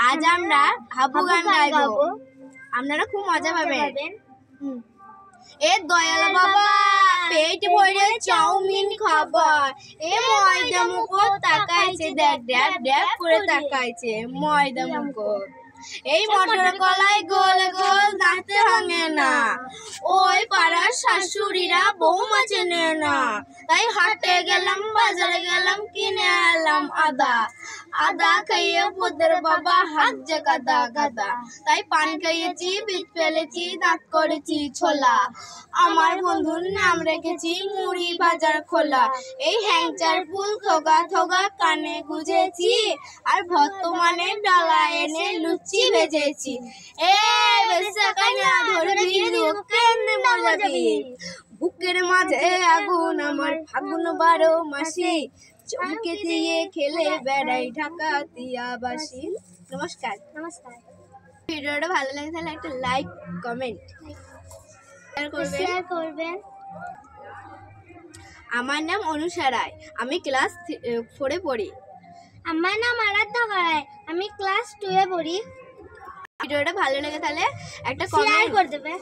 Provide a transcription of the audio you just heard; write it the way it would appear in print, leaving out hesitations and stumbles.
আজ আমরা হাবু গান গাইবো। আপনারা খুব মজা পাবেন। এ দয়াল বাবা পেট ভরে চাউমিন খাবার, এ ময়দা মুখো তাকাইছে, দেখ ড্যাব ড্যাব করে তাকাইছে ময়দা মুখো। এই মটর কলাই গোল গোল দাঁতে ভাঙে না, ওই পাড়ার শাশুড়িরা বৌমা চেনে না। তাই হাটে গেলাম, বাজারে গেলাম, কিনে এলাম আদা। আদা খাইয়ে পোদের বাবা হাত যে গাদা গাদা। তাই পান খাইয়েছি, বীজ ফেলেছি, দাঁত করেছি ছোলা। আমার বন্ধুর নাম রেখেছি মুড়ি বাজার খোলা। এই হ্যাংচার ফুল থোগা থোগা কানে গুজেছি, আর বর্তমানে ডালা এনে লুচি ভেজেছি। এ বেসা কানা ধরবি কেমনে মজাবি, বুকের মাঝে আগুন আমার ফাগুন 12 মাসি, চমকে দিয়ে খেলে বেড়াই ঢাকা দিয়া বাসি। নমস্কার। ভিডিওটা ভালো লাগে তাহলে একটা লাইক কমেন্ট শেয়ার করবেন। আমার নাম অনুষা রায়, আমি ক্লাস 4 পড়ি। আমার নাম আরাধ্যা রায়, আমি ক্লাস 2 এ পড়ি। ভিডিওটা ভালো লাগে তাহলে একটা শেয়ার কমেন্ট করে দেবে।